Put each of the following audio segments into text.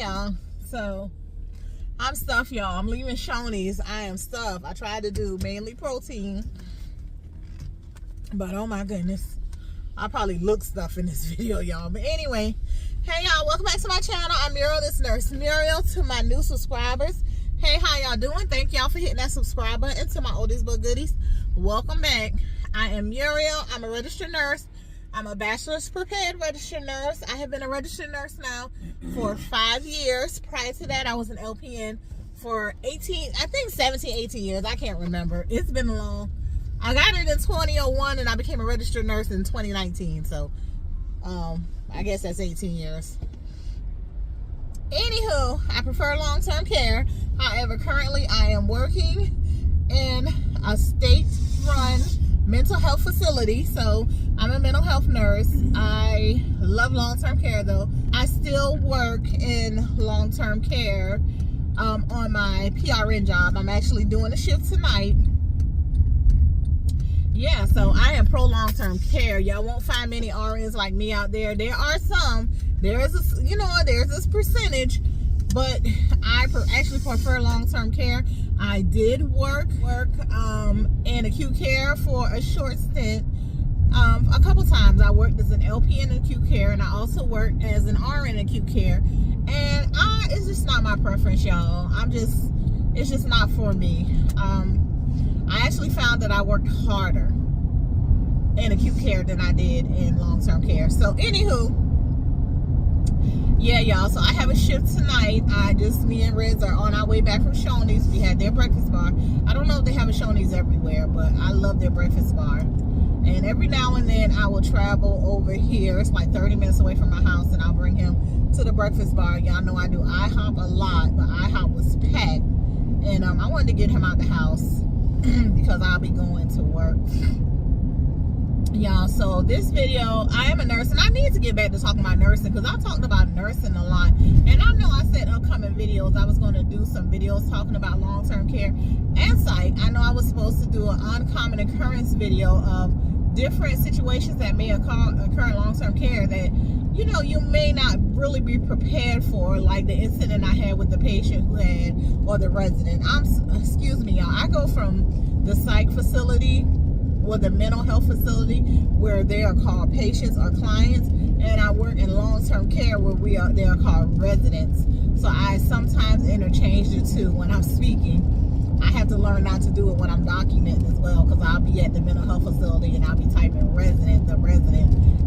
y'all. So I'm stuffed, y'all. I'm leaving Shoney's. I am stuffed. I tried to do mainly protein, but oh my goodness, I probably look stuffed in this video, y'all. But anyway, hey y'all, welcome back to my channel. I'm Muriel, this nurse Muriel. To my new subscribers, hey, how y'all doing? Thank y'all for hitting that subscribe button. And to my oldies but goodies, welcome back. I am Muriel. I'm a registered nurse. I'm a bachelor's prepared registered nurse. I have been a registered nurse now for 5 years. Prior to that, I was an LPN for 17, 18 years. I can't remember. It's been long. I got it in 2001 and I became a registered nurse in 2019. So, I guess that's 18 years. Anywho, I prefer long-term care. However, currently I am working in a state-run mental health facility. So I'm a mental health nurse. I love long-term care though. I still work in long-term care on my PRN job. I'm actually doing a shift tonight. Yeah, so I am pro long-term care. Y'all won't find many RNs like me out there. There are some. There's this percentage, but I actually prefer long-term care. I did work in acute care for a short stint. A couple times I worked as an LP in acute care, and I also worked as an RN in acute care. And it's just not my preference, y'all. It's just not for me. I actually found that I worked harder in acute care than I did in long-term care. So anywho, yeah, y'all, so I have a shift tonight. Me and Riz are on our way back from Shoney's. We had their breakfast bar. I don't know if they have a Shoney's everywhere, but I love their breakfast bar. And every now and then I will travel over here. It's like 30 minutes away from my house, and I'll bring him to the breakfast bar. Y'all know I do IHOP a lot, but IHOP was packed. And I wanted to get him out the house because I'll be going to work. Y'all, so this video, I am a nurse, and I need to get back to talking about nursing because I talked about nursing a lot. And I know I said upcoming videos, I was going to do some videos talking about long-term care and psych. I know I was supposed to do an uncommon occurrence video of different situations that may occur in long-term care that, you know, you may not really be prepared for, like the incident I had with the patient who had, or the resident. Excuse me, y'all. I go from the psych facility or the mental health facility where they are called patients or clients, and I work in long-term care where they are called residents. So I sometimes interchange the two when I'm speaking. I have to learn not to do it when I'm documenting as well, because I'll be at the mental health facility and I'll be typing resident,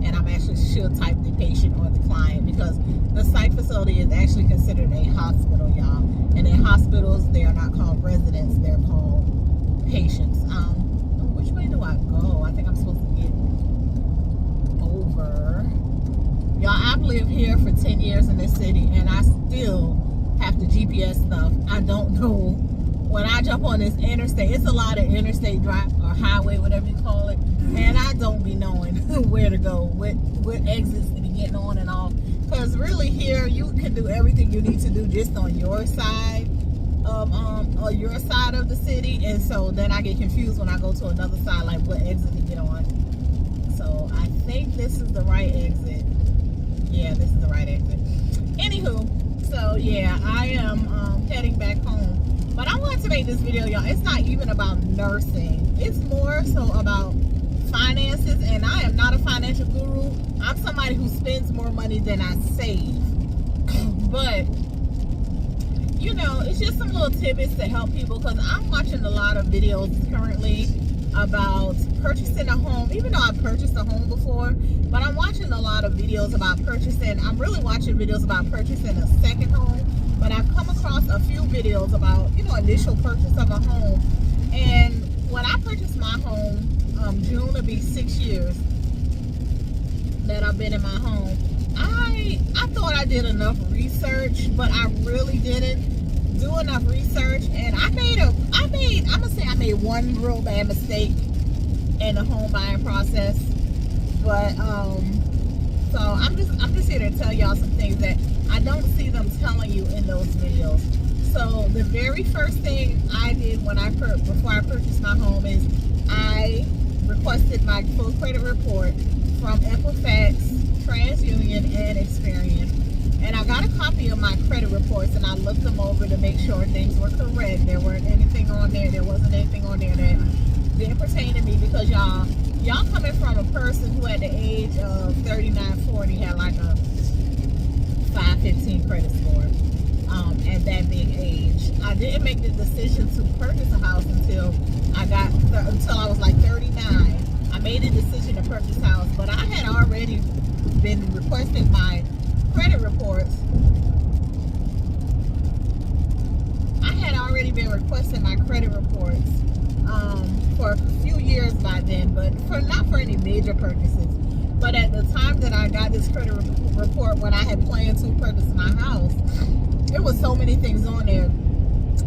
and I'm actually should type the patient or the client, because the psych facility is actually considered a hospital, y'all. And in hospitals, they are not called residents, they're called patients. Which way do I go? I think I'm supposed to get over. Y'all, I've lived here for 10 years in this city, and I still have to GPS stuff. I don't know. When I jump on this interstate, it's a lot of interstate drive or highway, whatever you call it, and I don't be knowing where to go, what exits to be getting on and off. Because really here, you can do everything you need to do just on your side of the city, and so then I get confused when I go to another side, like what exit to get on. So I think this is the right exit. Yeah, this is the right exit. Anywho, so yeah, I am heading back home. But I wanted to make this video, y'all. It's not even about nursing. It's more so about finances, and I am not a financial guru. I'm somebody who spends more money than I save. But you know, it's just some little tidbits to help people, because I'm watching a lot of videos currently about purchasing a home, even though I've purchased a home before, but I'm watching a lot of videos about purchasing. I'm really watching videos about purchasing a second home, but I've come across a few videos about, you know, initial purchase of a home. And when I purchased my home, June will be 6 years that I've been in my home. I thought I did enough research, but I really didn't do enough research, and I made one real bad mistake in the home buying process. But so I'm just here to tell y'all some things that I don't see them telling you in those videos. So the very first thing I did before I purchased my home is I requested my full credit report from Equifax, TransUnion, and Experian. And I got a copy of my credit reports, and I looked them over to make sure things were correct. There weren't anything on there. There wasn't anything on there that didn't pertain to me, because y'all coming from a person who at the age of 39, 40 had like a 515 credit score. At that big age, I didn't make the decision to purchase a house until I was like 39. I made a decision to purchase a house, but I had already been requesting my credit reports. For a few years by then, but not for any major purchases. But at the time that I got this credit report, when I had planned to purchase my house, there was so many things on there.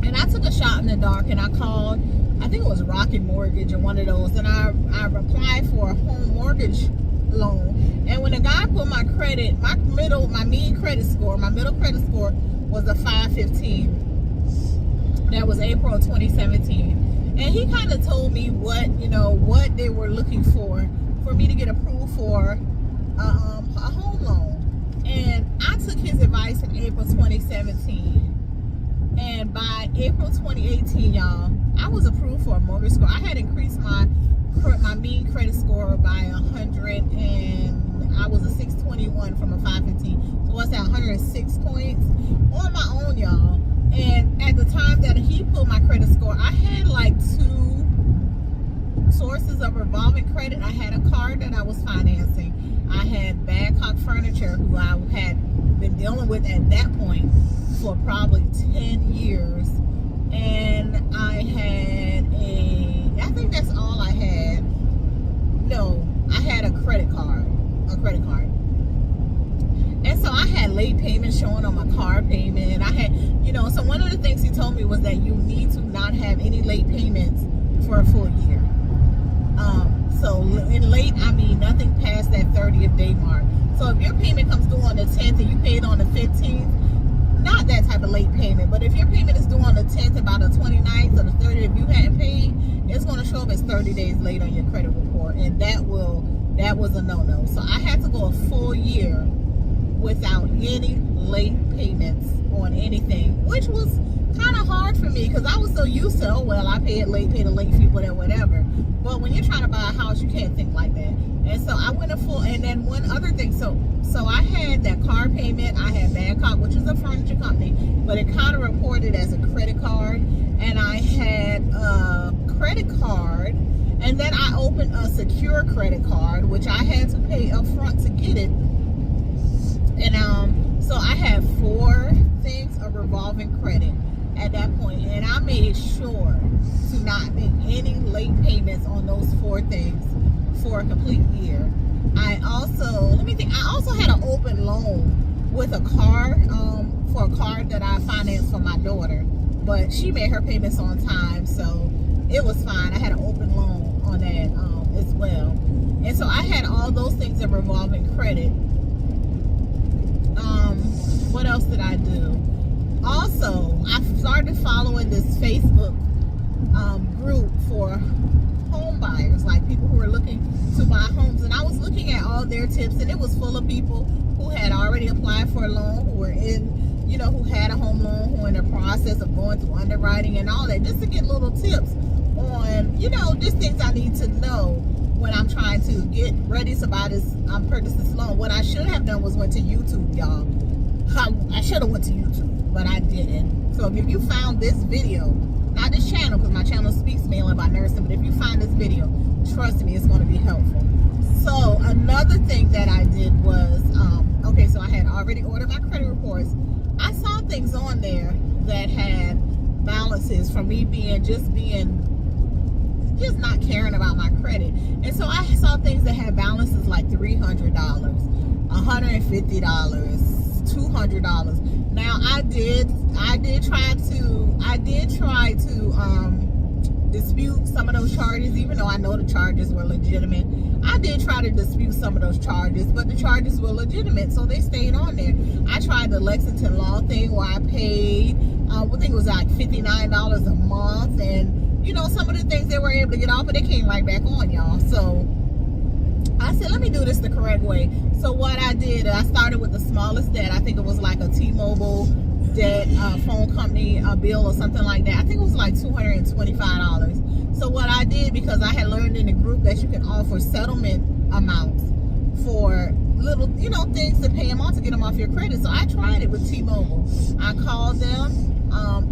And I took a shot in the dark, and I called, I think it was Rocket Mortgage or one of those, and I applied for a home mortgage loan. And when the guy put my credit, my middle credit score was a 515. That was April 2017. And he kind of told me what they were looking for me to get approved for a home loan. And I took his advice in April 2017. And by April 2018, y'all, I was approved for a mortgage score. I had increased my mean credit score by 100, and I was a 621 from a 515. So what's that, 106 points on my own, y'all. And at the time that he pulled my credit score, I had like 2 sources of revolving credit. I had a car that I was financing. I had Badcock Furniture, who I had been dealing with at that point for probably 10 years. And I think that's all I had. No, I had a credit card. And so I had late payments showing on my car payment. I had, so one of the things he told me was that you need to not have any late payments for a full year. So in late, I mean nothing past that 30th day mark. So if your payment comes due on the 10th and you paid on the 15th, not that type of late payment, but if your payment is due on the 10th, about the 29th or the 30th, if you hadn't paid, it's going to show up as 30 days late on your credit report, and that was a no-no. So I had to go a full year without any late payments on anything, which was kind of hard for me because I was so used to, I paid a late fee, whatever. But when you're trying to buy a house, you can't think like that. And so I went a full, and then one other thing, so I had that car payment. I had Badcock, which is a furniture company, but it kind of reported as a credit card. And I had a credit card, and then I opened a secure credit card, which I had to pay up front to get it. And so I had 4 things of revolving credit at that point, and I made sure to not make any late payments on those 4 things for a complete year. I also had an open loan with a car, for a car that I financed for my daughter, but she made her payments on time, so it was fine. I had an open loan on that as well. And so I had all those things of revolving credit. What else did I do? Also, I started following this Facebook group for home buyers, like people who were looking to buy homes. And I was looking at all their tips, and it was full of people who had already applied for a loan, who were who had a home loan, who were in the process of going through underwriting and all that, just to get little tips on, just things I need to know when I'm trying to get ready to buy this, purchase this loan. What I should have done was went to YouTube, y'all. I should have went to YouTube, but I didn't. So if you found this video, not this channel, because my channel speaks mainly about nursing, but if you find this video, trust me, it's going to be helpful. So another thing that I did was, so I had already ordered my credit reports. I saw things on there that had balances from me just not caring about my credit. And so I saw things that had balances like $300, $150, $200. Now I did try to dispute some of those charges, even though I know the charges were legitimate. I did try to dispute some of those charges, but the charges were legitimate, so they stayed on there. I tried the Lexington Law thing where I paid, I think it was like $59 a month, and some of the things they were able to get off, but they came right back on, y'all. So I said, let me do this the correct way. So what I did, I started with the smallest debt. I think it was like a T-Mobile debt, phone company bill or something like that. I think it was like $225. So what I did, because I had learned in the group that you can offer settlement amounts for little, things to pay them off to get them off your credit. So I tried it with T-Mobile. I called them.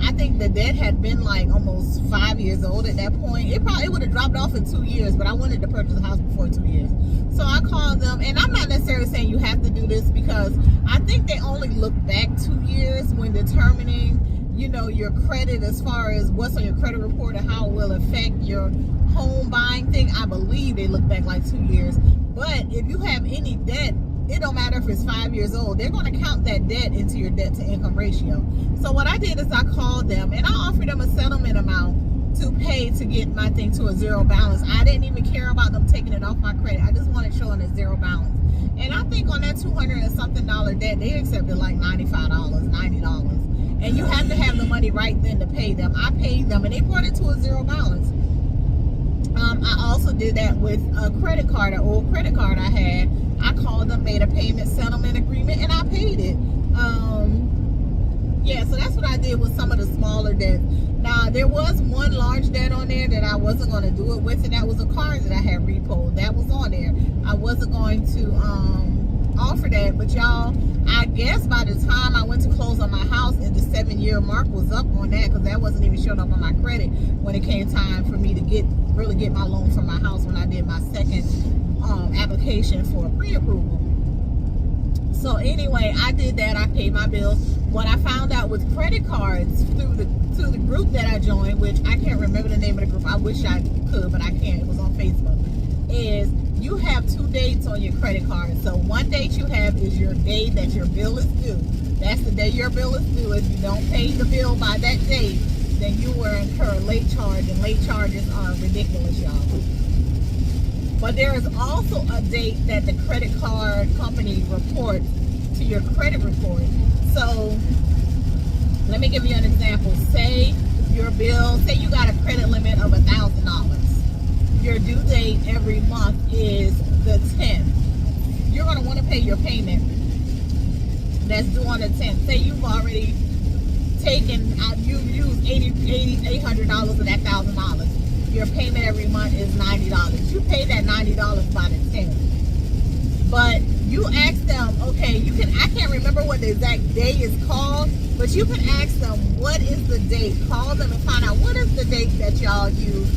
I think the debt had been like almost 5 years old at that point. It would have dropped off in 2 years, but I wanted to purchase a house before 2 years. So I called them, and I'm not necessarily saying you have to do this, because I think they only look back 2 years when determining, your credit, as far as what's on your credit report and how it will affect your home buying thing. I believe they look back like 2 years. But if you have any debt, it don't matter if it's 5 years old. They're going to count that debt into your debt to income ratio. So what I did is I called them and I offered them a settlement amount to pay to get my thing to a zero balance. I didn't even care about them taking it off my credit. I just wanted showing a zero balance. And I think on that $200 and something debt, they accepted like $95, $90. And you have to have the money right then to pay them. I paid them and they brought it to a zero balance. I also did that with a credit card, an old credit card I had. I called them, made a payment settlement agreement, and I paid it. Yeah, so that's what I did with some of the smaller debts. Now, there was one large debt on there that I wasn't going to do it with, and that was a car that I had repoed. That was on there. I wasn't going to offer that, but y'all, I guess by the time I went to close on my house, and the 7-year mark was up on that, because that wasn't even showing up on my credit when it came time for me to really get my loan for my house when I did my second application for pre-approval. So anyway, I did that. I paid my bills. What I found out with credit cards through the group that I joined, which I can't remember the name of the group. I wish I could, but I can't. It was on Facebook. Is you have 2 dates on your credit card. So one date you have is your day that your bill is due. That's the day your bill is due. If you don't pay the bill by that date, then you will incur a late charge, and late charges are ridiculous, y'all. But there is also a date that the credit card company reports to your credit report. So let me give you an example. Say your bill, say you got a credit limit of $1,000. Your due date every month is the 10th. You're going to want to pay your payment that's due on the 10th. Say you've already taken out, you've used $800 of that $1,000. Your payment every month is $90. You pay that $90 by the 10th. But you ask them, okay, I can't remember what the exact day is called, but you can ask them, what is the date? Call them and find out what is the date that y'all use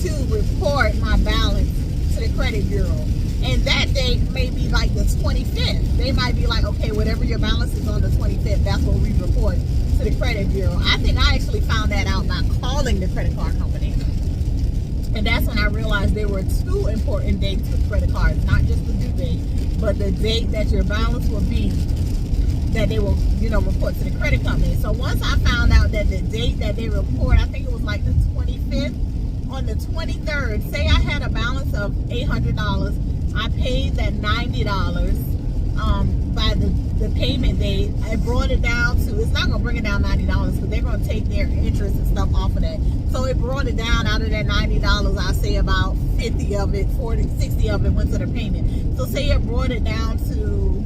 to report my balance to the credit bureau. And that date may be like the 25th. They might be like, okay, whatever your balance is on the 25th, that's what we report to the credit bureau. I think I actually found that out by calling the credit card company. And that's when I realized there were 2 important dates with credit cards, not just the due date, but the date that your balance will be, that they will, report to the credit company. So once I found out that the date that they report, I think it was like the 25th, on the 23rd, say I had a balance of $800, I paid that $90 by the payment date. I brought it down to, it's not going to bring it down $90 because they're going to take their interest and stuff off of that. So it brought it down out of that $90, I say about 50 of it, 40, 60 of it went to the payment. So say it brought it down to,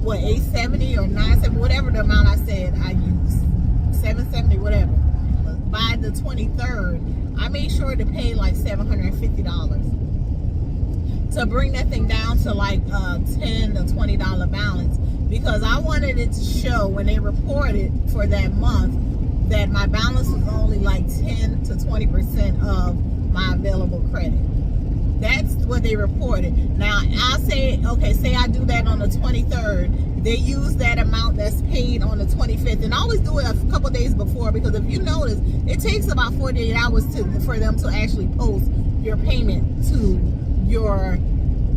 what, $870 or $970, whatever the amount I said I used, $770, whatever. By the 23rd, I made sure to pay like $750 to bring that thing down to like $10 to $20 balance, because I wanted it to show when they reported for that month that my balance was only like 10 to 20% of my available credit. That's what they reported. Now I'll say, okay, say I do that on the 23rd. They use that amount that's paid on the 25th, and I always do it a couple days before, because if you notice, it takes about 48 hours for them to actually post your payment to your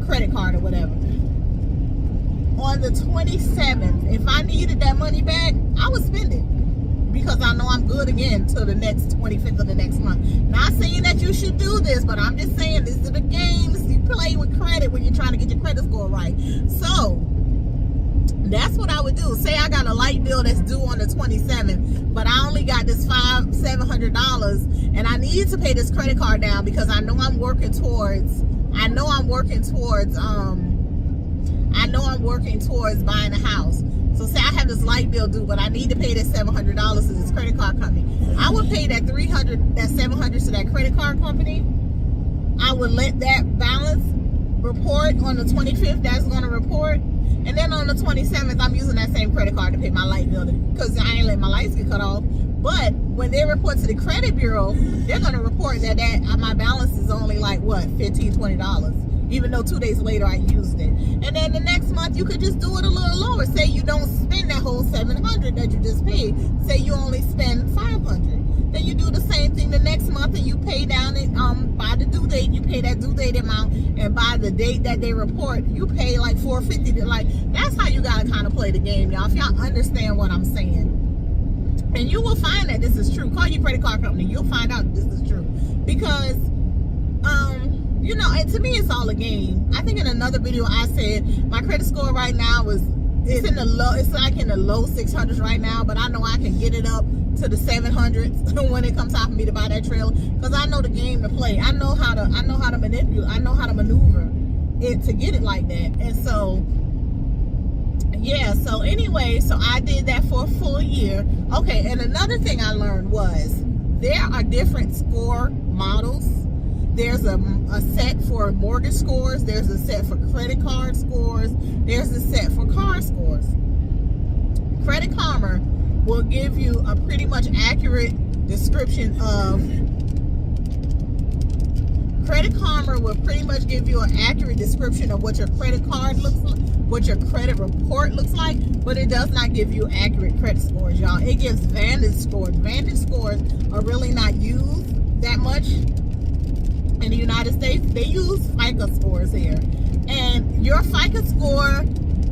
credit card or whatever. On the 27th, if I needed that money back, I would spend it, because I know I'm good again till the next 25th of the next month. Not saying that you should do this, but I'm just saying these are the games you play with credit when you're trying to get your credit score right. So that's what I would do. Say I got a light bill that's due on the 27th, but I only got this $700, and I need to pay this credit card down because I know I'm working towards I know I'm working towards buying a house. So say I have this light bill due, but I need to pay that $700 to this credit card company. I would pay that $700 to that credit card company. I would let that balance report on the 25th. That's going to report. And then on the 27th, I'm using that same credit card to pay my light bill because I ain't letting my lights get cut off. But when they report to the credit bureau, they're going to report that my balance is only like, what, $15, $20. Even though 2 days later I used it. And then the next month you could just do it a little lower. Say you don't spend that whole $700 that you just paid. Say you only spend $500. Then you do the same thing the next month and you pay down it by the due date. You pay that due date amount, and by the date that they report, you pay like $450. Like, that's how you gotta kind of play the game, y'all. If y'all understand what I'm saying. And you will find that this is true. Call your credit card company. You'll find out this is true. Because you know, and to me, it's all a game. I think in another video I said my credit score right now it's in the low. It's like in the low 600s right now, but I know I can get it up to the 700s when it comes time for me to buy that trailer, because I know the game to play. I know how to manipulate. I know how to maneuver it to get it like that. And so, yeah. So anyway, so I did that for a full year. Okay. And another thing I learned was there are different score models. There's a set for mortgage scores. There's a set for credit card scores. There's a set for car scores. Credit Karma will give you a pretty much accurate description of Credit Karma will pretty much give you an accurate description of what your credit card looks like, what your credit report looks like, but it does not give you accurate credit scores, y'all. It gives Vantage scores. Vantage scores are really not used that much in the United States. They use FICO scores here, and your FICO score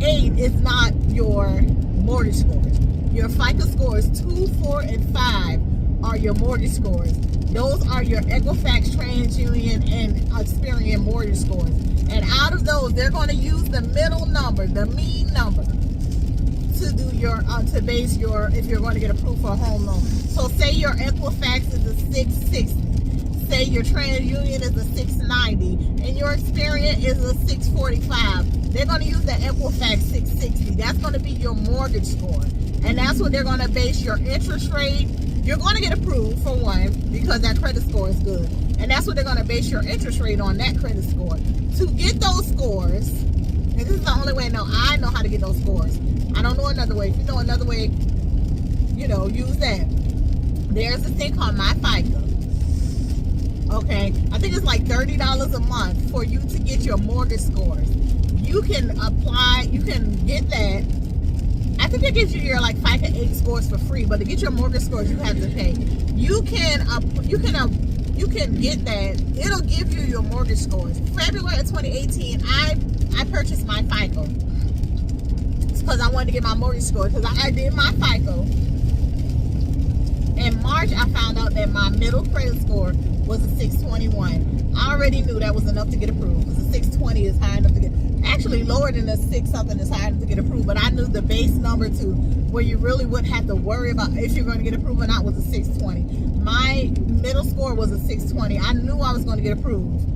8 is not your mortgage score. Your FICO scores 2, 4, and 5 are your mortgage scores. Those are your Equifax, TransUnion, and Experian mortgage scores. And out of those, they're going to use the middle number, the mean number, to do your to base your, if you're going to get approved for a home loan. So say your Equifax is a 660. Say your TransUnion is a 690 and your Experian is a 645. They're going to use the Equifax 660. That's going to be your mortgage score. And that's what they're going to base your interest rate. You're going to get approved for one because that credit score is good. And that's what they're going to base your interest rate on, that credit score. To get those scores, and this is the only way I know how to get those scores. I don't know another way. If you know another way, you know, use that. There's this thing called My FICO. Okay, I think it's like $30 a month for you to get your mortgage scores. You can apply, you can get that. I think it gives you your like FICO 8 scores for free, but to get your mortgage scores, you have to pay. You can get that. It'll give you your mortgage scores. February of 2018, I purchased My FICO. It's because I wanted to get my mortgage score, because I did My FICO. In March, I found out that my middle credit score was a 621. I already knew that was enough to get approved, because a 620 is high enough to get, actually lower than a 6 something is high enough to get approved, but I knew the base number to where you really wouldn't have to worry about if you're going to get approved or not was a 620. My middle score was a 620. I knew I was going to get approved.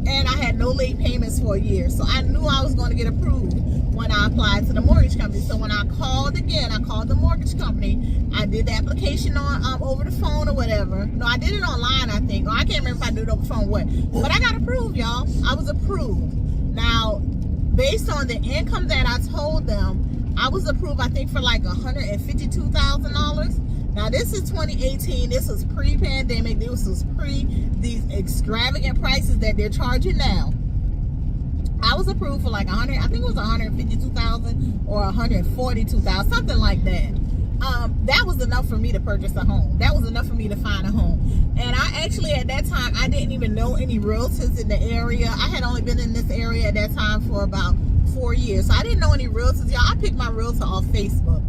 And I had no late payments for a year, so I knew I was going to get approved when I applied to the mortgage company. So when I called again, I called the mortgage company. I did the application on over the phone or whatever. No, I did it online, I think. Or I can't remember if I did it over the phone or what. But I got approved, y'all. I was approved. Now, based on the income that I told them, I was approved, I think, for like $152,000. Now, this is 2018. This was pre-pandemic. This was pre these extravagant prices that they're charging now. I was approved for like I think it was $152,000 or $142,000, something like that. That was enough for me to purchase a home. That was enough for me to find a home. And I actually, at that time, I didn't even know any realtors in the area. I had only been in this area at that time for about 4 years. So I didn't know any realtors. Y'all, I picked my realtor off Facebook.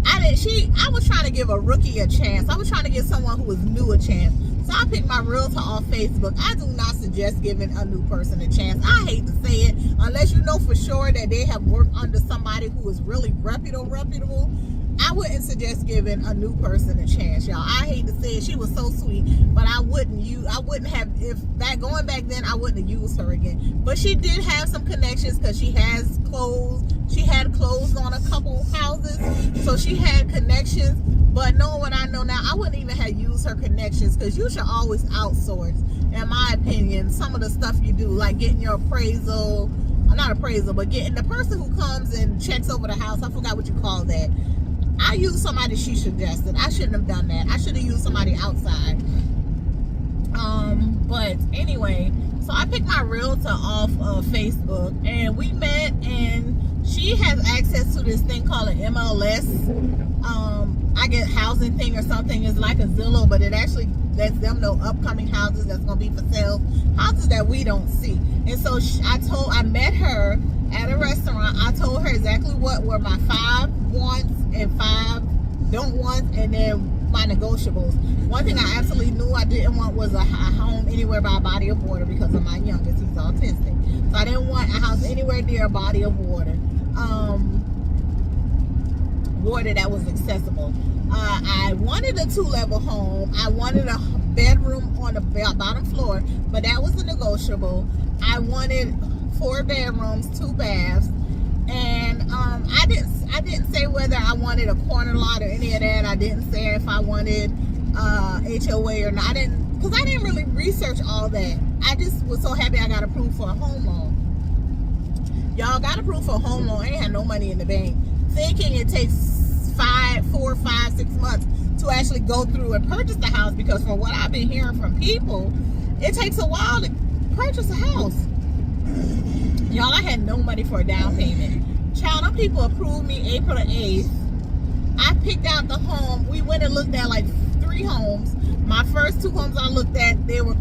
I was trying to give a rookie a chance. I was trying to give someone who was new a chance. So I picked my realtor off Facebook. I do not suggest giving a new person a chance. I hate to say it, unless you know for sure that they have worked under somebody who is really reputable. I wouldn't suggest giving a new person a chance, y'all. I hate to say it. She was so sweet, but I wouldn't have, going back then, I wouldn't have used her again. But she did have some connections because she has clothes. She had clothes on a couple houses, so she had connections. But knowing what I know now, I wouldn't even have used her connections, because you should always outsource, in my opinion, some of the stuff you do, like getting your appraisal, not appraisal, but getting the person who comes and checks over the house. I forgot what you call that. I used somebody she suggested. I shouldn't have done that. I should have used somebody outside. But anyway, so I picked my realtor off of Facebook, and we met, and she has access to this thing called an MLS. I get housing thing or something. It's like a Zillow, but it actually lets them know upcoming houses that's going to be for sale, houses that we don't see. And so I met her at a restaurant. I told her exactly what were my 5 wants and 5 don't want, and then my negotiables. One thing I absolutely knew I didn't want was a home anywhere by a body of water, because of my youngest. He's autistic. So I didn't want a house anywhere near a body of water. Water that was accessible. I wanted a 2-level home. I wanted a bedroom on the bottom floor, but that was a negotiable. I wanted 4 bedrooms, 2 baths, and I didn't say whether I wanted a corner lot or any of that. I didn't say if I wanted HOA or not. Because I didn't really research all that. I just was so happy I got approved for a home loan. Y'all, got approved for a home loan. I ain't had no money in the bank, thinking it takes 4, 5, 6 months to actually go through and purchase the house, because from what I've been hearing from people, it takes a while to purchase a house. Y'all, I had no money for a down payment. Child, them people approved me April the 8th. I picked out the home. We went and looked at like 3 homes. My first 2 homes I looked at, they were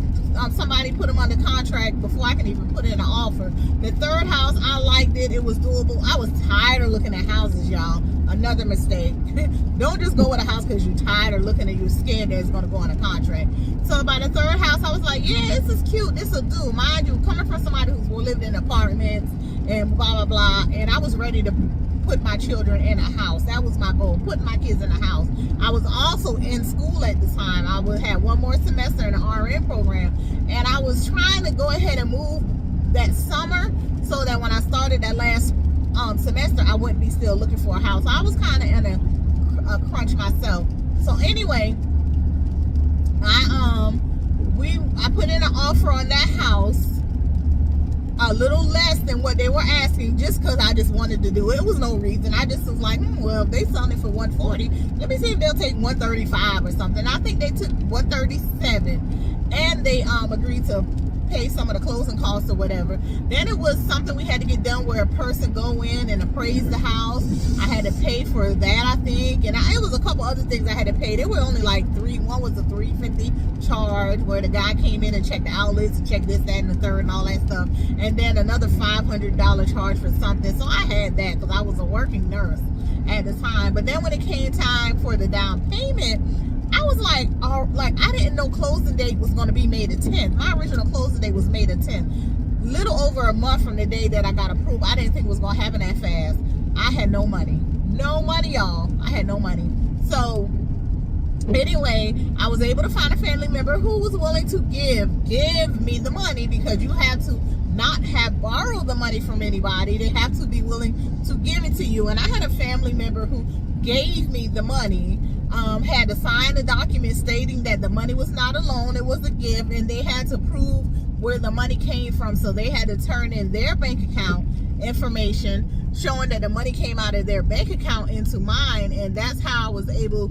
somebody put them under contract before I can even put in an offer. The 3rd house, I liked it. It was doable. I was tired of looking at houses, y'all. Another mistake. Don't just go with a house because you're tired of looking and you're scared that it's going to go on a contract. So by the 3rd house, I was like, yeah, this is cute. This will do. Mind you, coming from somebody who's lived in apartments and blah, blah, blah. And I was ready to put my children in a house. That was my goal, putting my kids in a house. I was also in school at the time. I would have 1 more semester in the RN program. And I was trying to go ahead and move that summer so that when I started that last semester, I wouldn't be still looking for a house. I was kind of in a crunch myself. So anyway, I put in an offer on that house, a little less than what they were asking, just because I just wanted to do it. It was no reason. I just was like, well, if they selling it for $140, let me see if they'll take $135 or something. I think they took $137, and they agreed to pay some of the closing costs or whatever. Then it was something we had to get done where a person go in and appraise the house. I had to pay for that, I think, and it was a couple other things I had to pay. They were only like 3. One was a $350 charge where the guy came in and checked the outlets and checked this, that, and the third and all that stuff, and then another $500 charge for something. So I had that because I was a working nurse at the time. But then when it came time for the down payment, I was like, I didn't know closing date was going to be May the 10th. My original closing date was May the 10th. Little over a month from the day that I got approved. I didn't think it was going to happen that fast. I had no money. No money, y'all. I had no money. So anyway, I was able to find a family member who was willing to give me the money, because you have to not have borrowed the money from anybody. They have to be willing to give it to you. And I had a family member who gave me the money, had to sign a document stating that the money was not a loan, it was a gift, and they had to prove where the money came from. So they had to turn in their bank account information showing that the money came out of their bank account into mine, and that's how I was able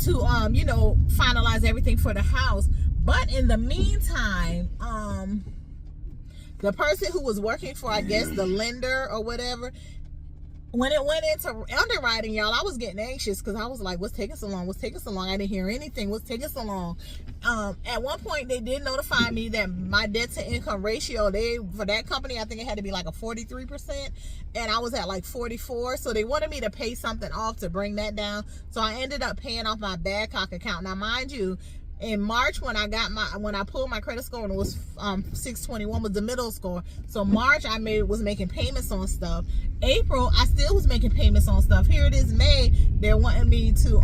to finalize everything for the house. But in the meantime, the person who was working for, I guess, the lender or whatever, when it went into underwriting, y'all, I was getting anxious because I was like, what's taking so long? What's taking so long? I didn't hear anything. What's taking so long? At one point, they did notify me that my debt to income ratio, for that company, I think it had to be like a 43%, and I was at like 44. So they wanted me to pay something off to bring that down. So I ended up paying off my Badcock account. Now, mind you, In March, when I pulled my credit score, and it was 621 was the middle score. So March I was making payments on stuff. April I still was making payments on stuff. Here it is May, they're wanting me to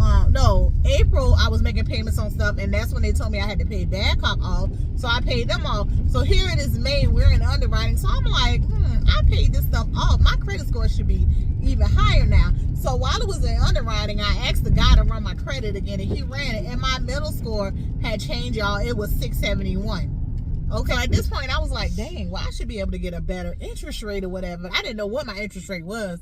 April I was making payments on stuff, and that's when they told me I had to pay Badcock off. So I paid them off. So here it is May, we're in underwriting. So I'm like, I paid this stuff off. My credit score should be even higher now. So while it was in underwriting, I asked the guy to run my credit again, and he ran it, and my middle score had changed, y'all. It was 671. Okay, at this point I was like, dang, well, I should be able to get a better interest rate or whatever. I didn't know what my interest rate was,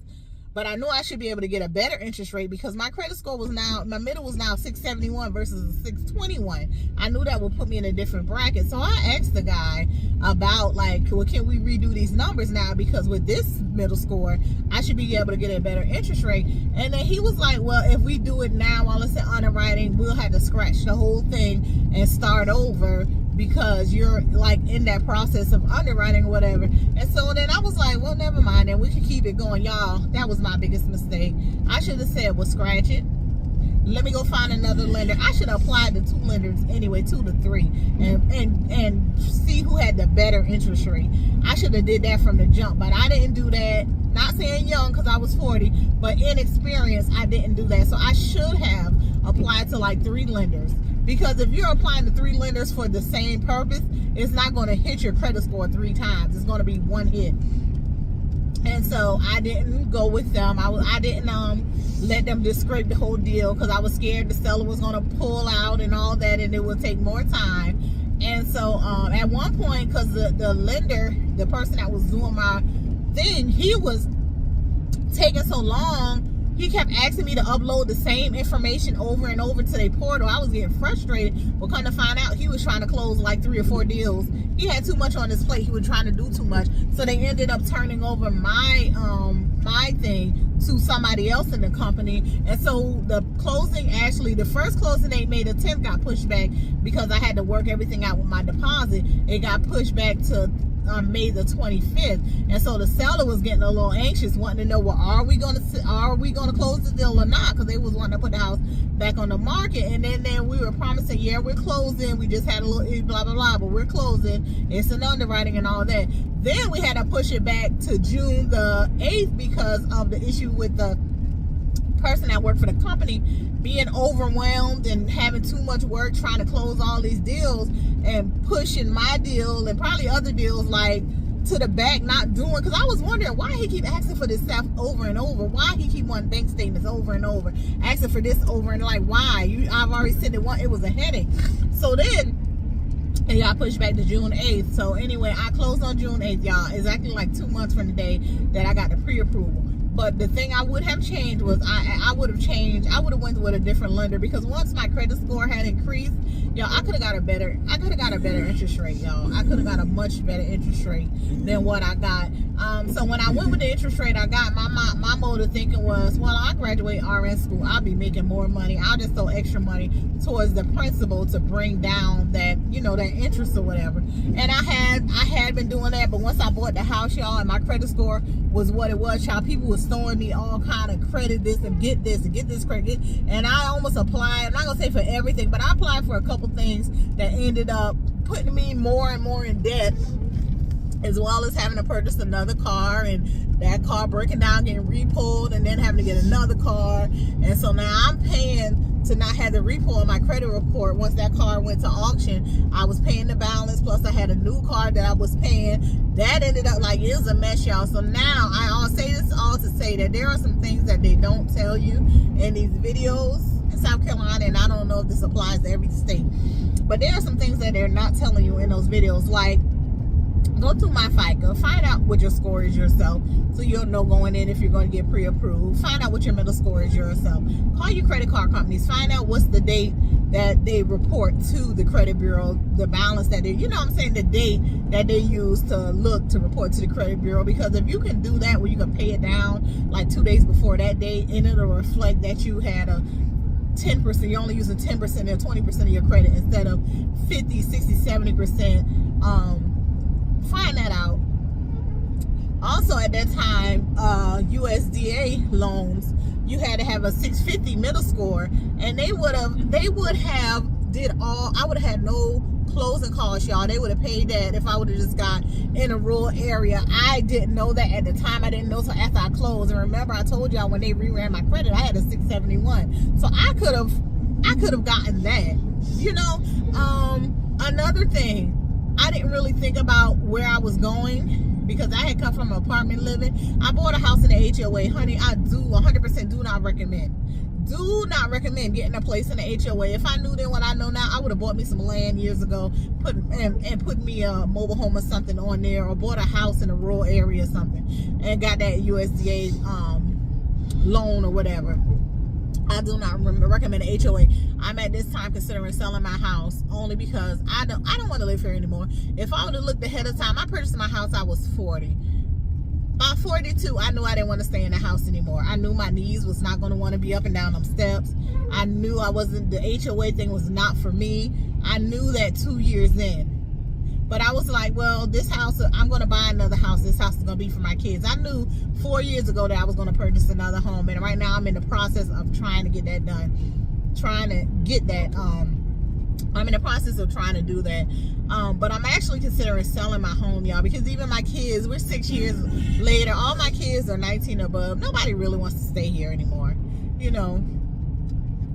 but I knew I should be able to get a better interest rate because my credit score was now, my middle was now 671 versus 621. I knew that would put me in a different bracket. So I asked the guy about, like, well, can we redo these numbers now? Because with this middle score, I should be able to get a better interest rate. And then he was like, well, if we do it now while it's in underwriting, we'll have to scratch the whole thing and start over, because you're like in that process of underwriting or whatever. And so then I was like, well, never mind, and we can keep it going. Y'all, that was my biggest mistake. I should have said, well, scratch it, let me go find another lender. I should have applied to 2 lenders anyway, 2 to 3, and see who had the better interest rate. I should have did that from the jump, but I didn't do that. Not saying young, because I was 40, but inexperienced, I didn't do that. So I should have applied to like 3 lenders. Because if you're applying to 3 lenders for the same purpose, it's not going to hit your credit score 3 times. It's going to be 1 hit. And so I didn't go with them. I didn't let them just scrape the whole deal, because I was scared the seller was going to pull out and all that, and it would take more time. And so at one point, because the lender, the person that was doing my thing, he was taking so long. He kept asking me to upload the same information over and over to their portal. I was getting frustrated. But come to find out, he was trying to close like 3 or 4 deals. He had too much on his plate. He was trying to do too much. So they ended up turning over my thing to somebody else in the company. And so the closing, actually, the first closing they made, the 10th, got pushed back because I had to work everything out with my deposit. It got pushed back to May the 25th, and so the seller was getting a little anxious, wanting to know, well, are we going to close the deal or not? Because they was wanting to put the house back on the market. And then we were promising, yeah, we're closing. We just had a little blah blah blah, but we're closing. It's an underwriting and all that. Then we had to push it back to June the 8th because of the issue with the person that worked for the company being overwhelmed and having too much work trying to close all these deals, and pushing my deal and probably other deals like to the back, not doing, because I was wondering why he keep asking for this stuff over and over, why he keep wanting bank statements over and over, asking for this over, and like, why? I've already said it was a headache. So then it got pushed back to June 8th. So anyway, I closed on June 8th, y'all, exactly like 2 months from the day that I got the pre-approval. But the thing I would have changed was I would have went with a different lender, because once my credit score had increased, y'all, I could have got a better interest rate, y'all. I could have got a much better interest rate than what I got. So when I went with the interest rate I got, my mode of thinking was, well, I graduate RN school, I'll be making more money. I'll just throw extra money towards the principal to bring down that, that interest or whatever. And I had been doing that, but once I bought the house, y'all, and my credit score was what it was, y'all, people was throwing me all kind of credit, this and get this credit, and I almost applied. I'm not gonna say for everything, but I applied for a couple things that ended up putting me more and more in debt, as well as having to purchase another car, and that car breaking down, getting repoed, and then having to get another car. And so now I'm paying to not have the repo on my credit report. Once that car went to auction, I was paying the balance, plus I had a new car that I was paying. That ended up like, it was a mess, y'all. So now I'll say this all to say that there are some things that they don't tell you in these videos in South Carolina, and I don't know if this applies to every state, but there are some things that they're not telling you in those videos. Like, go through my FICO, find out what your score is yourself, so you'll know going in if you're going to get pre-approved. Find out what your middle score is yourself. Call your credit card companies. Find out what's the date that they report to the credit bureau, the balance that they, the date that they use to report to the credit bureau. Because if you can do that, where you can pay it down like 2 days before that date, and it'll reflect that you had a 10%, you're only using 10% or 20% of your credit instead of 50, 60, 70%. Find that out. Also, at that time, USDA loans, you had to have a 650 middle score, and they would have I would have had no closing costs, y'all. They would have paid that if I would have just got in a rural area. I didn't know that at the time. I didn't know till after I closed. And remember, I told y'all when they reran my credit, I had a 671. So I could have gotten that, you know. Another thing, I didn't really think about where I was going because I had come from apartment living. I bought a house in the HOA. Honey, I 100% do not recommend. Do not recommend getting a place in the HOA. If I knew then what I know now, I would have bought me some land years ago, put me a mobile home or something on there, or bought a house in a rural area or something, and got that USDA loan or whatever. I do not recommend an HOA. I'm at this time considering selling my house only because I don't want to live here anymore. If I would have looked ahead of time, I purchased my house, I was 40. By 42, I knew I didn't want to stay in the house anymore. I knew my knees was not going to want to be up and down them steps. I knew the HOA thing was not for me. I knew that 2 years in. But I was like, well, this house, I'm going to buy another house. This house is going to be for my kids. I knew 4 years ago that I was going to purchase another home. And right now I'm in the process of trying to get that done. I'm in the process of trying to do that. But I'm actually considering selling my home, y'all, because even my kids, we're 6 years later, all my kids are 19 above. Nobody really wants to stay here anymore, you know.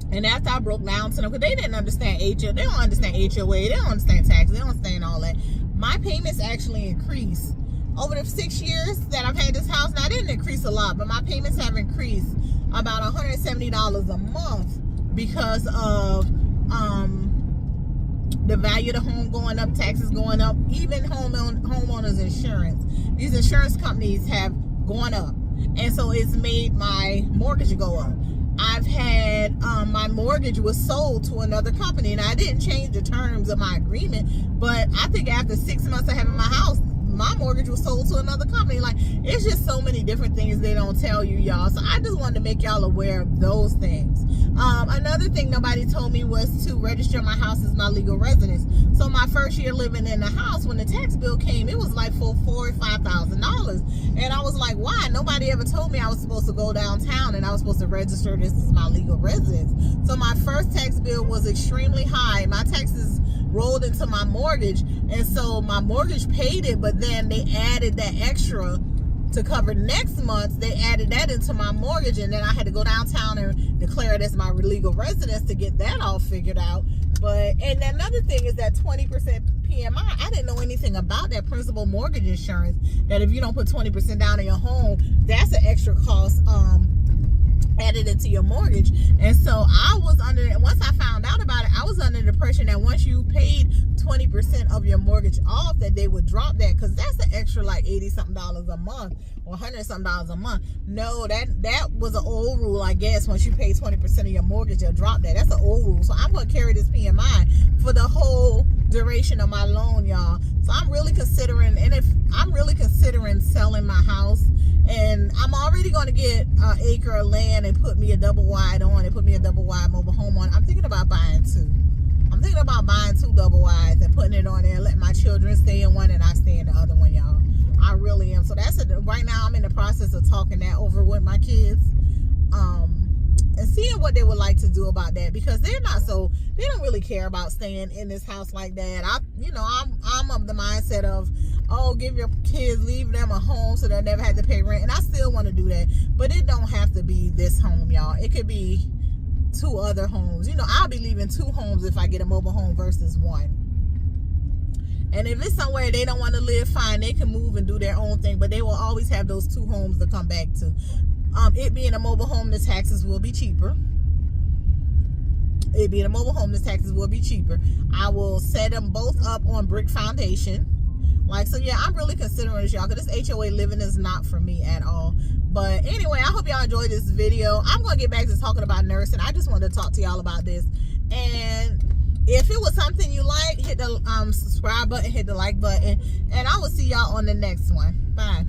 And after I broke down to them, because they didn't understand HOA, they don't understand HOA, they don't understand taxes, they don't understand all that. My payments actually increased over the 6 years that I've had this house. Now, I didn't increase a lot, but my payments have increased about $170 a month because of the value of the home going up, taxes going up, even homeowners insurance. These insurance companies have gone up, and so it's made my mortgage go up. I've had my mortgage was sold to another company, and I didn't change the terms of my agreement, but I think after 6 months of having my house, my mortgage was sold to another company. Like, it's just so many different things they don't tell you, y'all. So I just wanted to make y'all aware of those things. Another thing nobody told me was to register my house as my legal residence. So my first year living in the house, when the tax bill came, it was like for $4,000-$5,000. And I was like, why? Nobody ever told me I was supposed to go downtown and I was supposed to register this as my legal residence. So my first tax bill was extremely high. My taxes rolled into my mortgage, and so my mortgage paid it, but then they added that extra to cover next month. They added that into my mortgage, and then I had to go downtown and declare it as my legal residence to get that all figured out. And another thing is that 20% PMI. I didn't know anything about that principal mortgage insurance, that if you don't put 20% down in your home, that's an extra cost added into your mortgage. And so once I found out about it, I was under the impression that once you paid 20% of your mortgage off, that they would drop that, because that's an extra like $80-something a month or $100-something a month. No, that was an old rule, I guess. Once you pay 20% of your mortgage, they'll drop that. That's an old rule. So I'm going to carry this PMI for the whole duration of my loan, y'all. So I'm really considering selling my house. And I'm already going to get an acre of land and put me a double wide on it, put me a double wide mobile home on. I'm thinking about buying two. I'm thinking about buying two double wides and putting it on there and letting my children stay in one and I stay in the other one, y'all. I really am. So right now I'm in the process of talking that over with my kids. And seeing what they would like to do about that, because they don't really care about staying in this house like that. I'm of the mindset of, give your kids, leave them a home so they'll never have to pay rent. And I still want to do that, but it don't have to be this home, y'all. It could be 2 other homes. I'll be leaving 2 homes if I get a mobile home versus 1. And if it's somewhere they don't want to live, fine, they can move and do their own thing, but they will always have those 2 homes to come back to. It being a mobile home, the taxes will be cheaper. I will set them both up on brick foundation. I'm really considering this, y'all, because this HOA living is not for me at all. But anyway, I hope y'all enjoyed this video. I'm going to get back to talking about nursing. I just wanted to talk to y'all about this. And if it was something you like, hit the subscribe button, hit the like button, and I will see y'all on the next one. Bye.